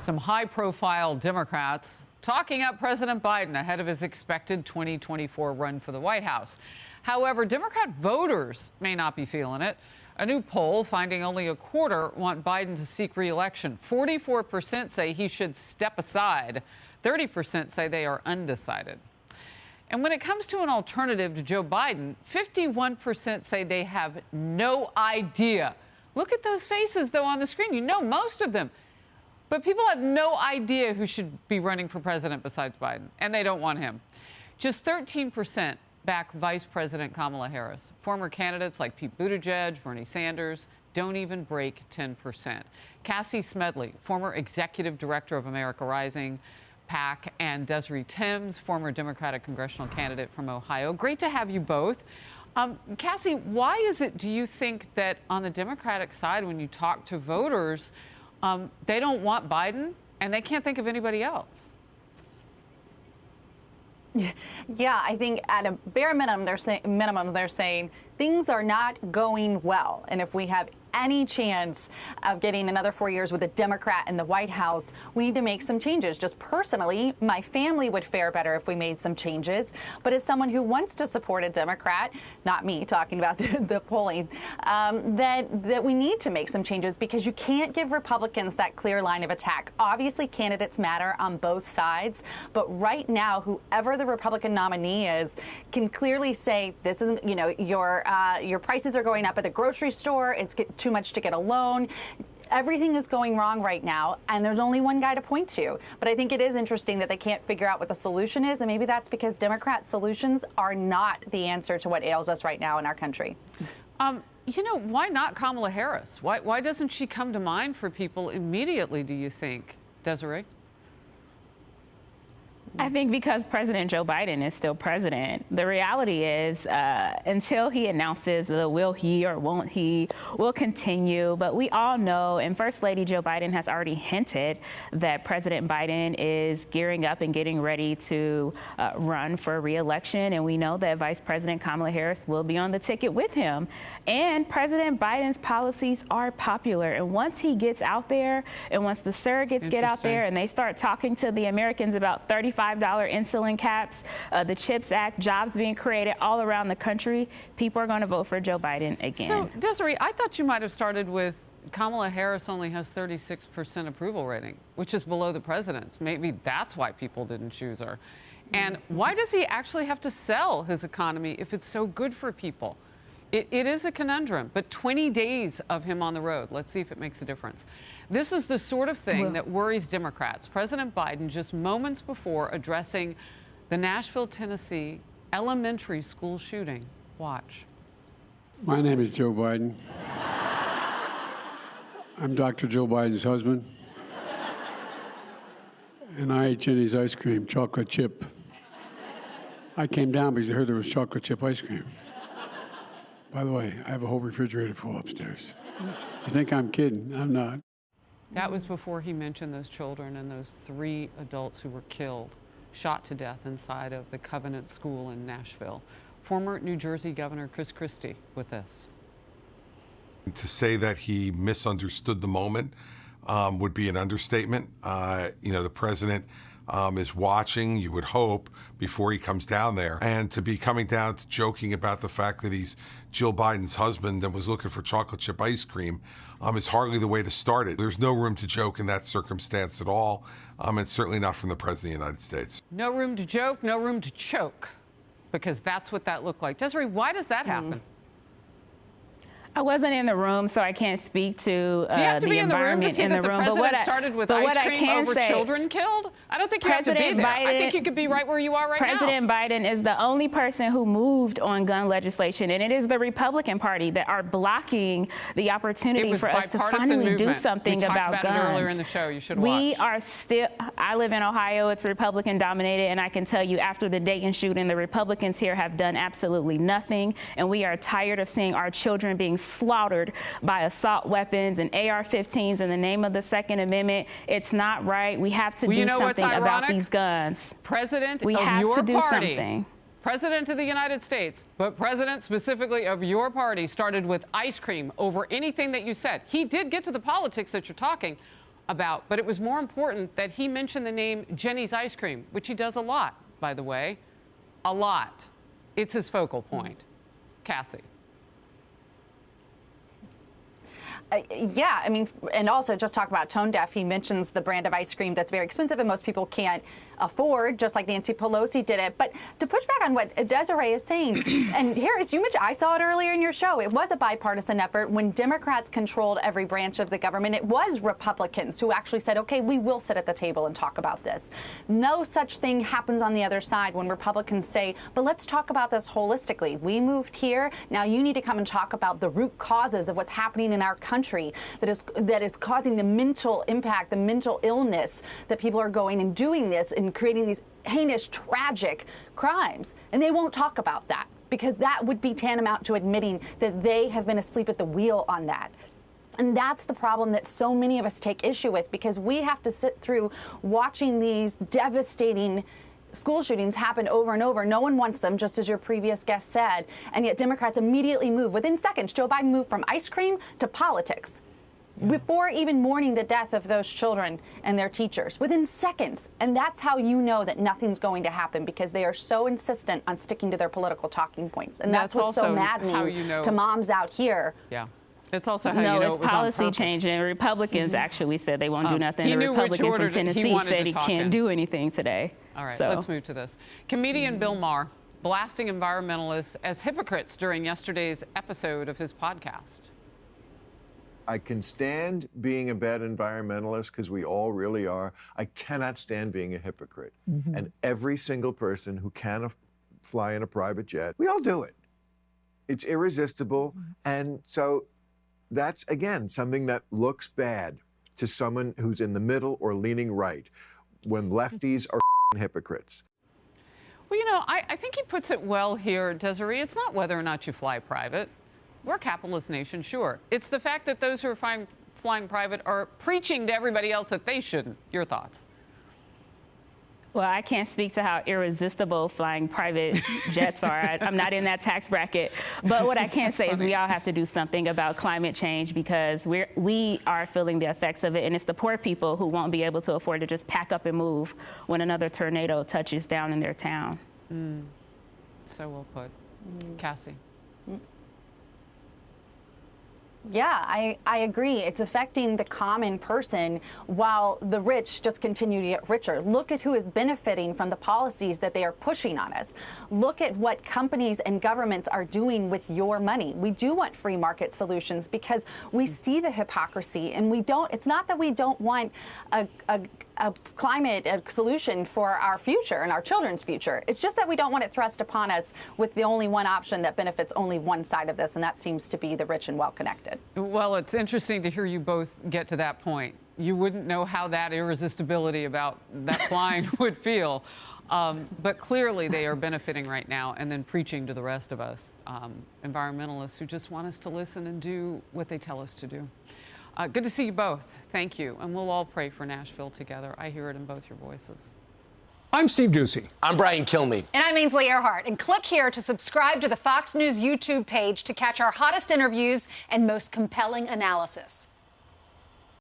Some high-profile Democrats talking up President Biden ahead of his expected 2024 run for the White House. However, Democrat voters may not be feeling it. A new poll finding only a quarter want Biden to seek re-election. 44% say he should step aside. 30% say they are undecided. And when it comes to an alternative to Joe Biden, 51% say they have no idea. Look at those faces, though, on the screen. You know most of them. But people have no idea who should be running for president besides Biden, and they don't want him. Just 13% back Vice President Kamala Harris. Former candidates like Pete Buttigieg, Bernie Sanders don't even break 10%. Cassie Smedile, former executive director of America Rising PAC, and Desiree Tims, former Democratic congressional candidate from Ohio. Great to have you both. Cassie, why is it, do you think, that on the Democratic side, when you talk to voters, they don't want Biden and they can't think of anybody else? Yeah, I think at a bare minimum, they're saying things are not going well. And if we have any chance of getting another 4 years with a Democrat in the White House, we need to make some changes. Just personally, my family would fare better if we made some changes. But as someone who wants to support a Democrat, not me talking about the polling, that we need to make some changes because you can't give Republicans that clear line of attack. Obviously, candidates matter on both sides. But right now, whoever the Republican nominee is can clearly say, this isn't, you know, your prices are going up at the grocery store. It's too much to get a loan. Everything is going wrong right now, and there's only one guy to point to. But I think it is interesting that they can't figure out what the solution is, and maybe that's because Democrat solutions are not the answer to what ails us right now in our country. You know, why not Kamala Harris? Why doesn't she come to mind for people immediately, do you think, Desiree? I think because President Joe Biden is still president. The reality is, until he announces the will he or won't he, will continue. But we all know, and First Lady Joe Biden has already hinted that President Biden is gearing up and getting ready to run for re-election. And we know that Vice President Kamala Harris will be on the ticket with him. And President Biden's policies are popular. And once he gets out there, and once the surrogates get out there and they start talking to the Americans about $35 insulin caps, the CHIPS Act, jobs being created all around the country, people are going to vote for Joe Biden again. So, Desiree, I thought you might have started with Kamala Harris only has 36% approval rating, which is below the president's. Maybe that's why people didn't choose her. And why does he actually have to sell his economy if it's so good for people? It is a conundrum, but 20 days of him on the road. Let's see if it makes a difference. This is the sort of thing that worries Democrats. President Biden, just moments before addressing the Nashville, Tennessee elementary school shooting. Watch. My name is Joe Biden. I'm Dr. Joe Biden's husband. And I ate Jenny's ice cream, chocolate chip. I came down because I heard there was chocolate chip ice cream. By the way, I have a whole refrigerator full upstairs. You think I'm kidding? I'm not. That was before he mentioned those children and those 3 adults who were killed, shot to death inside of the Covenant School in Nashville. Former New Jersey Governor Chris Christie with this. To say that he misunderstood the moment would be an understatement. You know, the president is watching, you would hope, before he comes down there. And to be coming down to joking about the fact that he's Jill Biden's husband and was looking for chocolate chip ice cream is hardly the way to start it. There's no room to joke in that circumstance at all, and certainly not from the President of the United States. No room to joke, no room to choke, because that's what that looked like. Desiree, why does that happen? I wasn't in the room, so I can't speak to Do you have to the be in the room to environment see in that the the room. president started with ice cream over children killed? I don't think you have to be there. I think you could be right where you are right now. President Biden is the only person who moved on gun legislation, and it is the Republican Party that are blocking the opportunity for us to finally do something about guns. We talked about it earlier in the show. You should watch. We are still, I live in Ohio, it's Republican dominated, and I can tell you after the Dayton shooting, the Republicans here have done absolutely nothing, and we are tired of seeing our children being slaughtered by assault weapons and AR-15s in the name of the Second Amendment. It's not right. We have to do something about these guns. President we of have your to do party, something. President of the United States, but president specifically of your party, started with ice cream over anything that you said. He did get to the politics that you're talking about. But it was more important that he mentioned the name Jenny's Ice Cream, which he does a lot, by the way. A lot. It's his focal point. Cassie. Yeah, I mean, and also just talk about tone deaf. He mentions the brand of ice cream that's very expensive and most people can't afford, just like Nancy Pelosi did it. But to push back on what Desiree is saying, and here, as you mentioned, I saw it earlier in your show, it was a bipartisan effort. When Democrats controlled every branch of the government, it was Republicans who actually said, okay, we will sit at the table and talk about this. No such thing happens on the other side when Republicans say, but let's talk about this holistically. We moved here. Now you need to come and talk about the root causes of what's happening in our country that is causing the mental impact, the mental illness that people are going and doing this and creating these heinous, tragic crimes. And they won't talk about that because that would be tantamount to admitting that they have been asleep at the wheel on that. And that's the problem that so many of us take issue with, because we have to sit through watching these devastating school shootings happen over and over. No one wants them, just as your previous guest said. And yet Democrats immediately move. Within seconds, Joe Biden moved from ice cream to politics. Before even mourning the death of those children and their teachers, within seconds. And that's how you know that nothing's going to happen, because they are so insistent on sticking to their political talking points. And that's what's so maddening to moms out here. Yeah. It's also how you know it was policy change, and Republicans actually said they won't do nothing. The Republican from Tennessee said he can't do anything today. All right, let's move to this. Comedian Bill Maher blasting environmentalists as hypocrites during yesterday's episode of his podcast. I can stand being a bad environmentalist because we all really are. I cannot stand being a hypocrite. And every single person who can fly in a private jet, we all do it. It's irresistible. And so that's, again, something that looks bad to someone who's in the middle or leaning right, when lefties are hypocrites. Well, you know, I think he puts it well here, Desiree. It's not whether or not you fly private. We're a capitalist nation, sure. It's the fact that those who are flying private are preaching to everybody else that they shouldn't. Your thoughts? Well, I can't speak to how irresistible flying private jets are. I'm not in that tax bracket. But what I can say is we all have to do something about climate change, because we are feeling the effects of it. And it's the poor people who won't be able to afford to just pack up and move when another tornado touches down in their town. So well put. Cassie? Yeah, I agree. It's affecting the common person while the rich just continue to get richer. Look at who is benefiting from the policies that they are pushing on us. Look at what companies and governments are doing with your money. We do want free market solutions because we see the hypocrisy, and we don't, it's not that we don't want a climate solution for our future and our children's future. It's just that we don't want it thrust upon us with the only one option that benefits only one side of this, and that seems to be the rich and well-connected. Well, it's interesting to hear you both get to that point. You wouldn't know how that irresistibility about that flying would feel. But clearly they are benefiting right now and then preaching to the rest of us, environmentalists who just want us to listen and do what they tell us to do. Good to see you both. Thank you. And we'll all pray for Nashville together. I hear it in both your voices. I'm Steve Ducey. I'm Brian Kilmeade. And I'm Ainsley Earhart. And click here to subscribe to the Fox News YouTube page to catch our hottest interviews and most compelling analysis.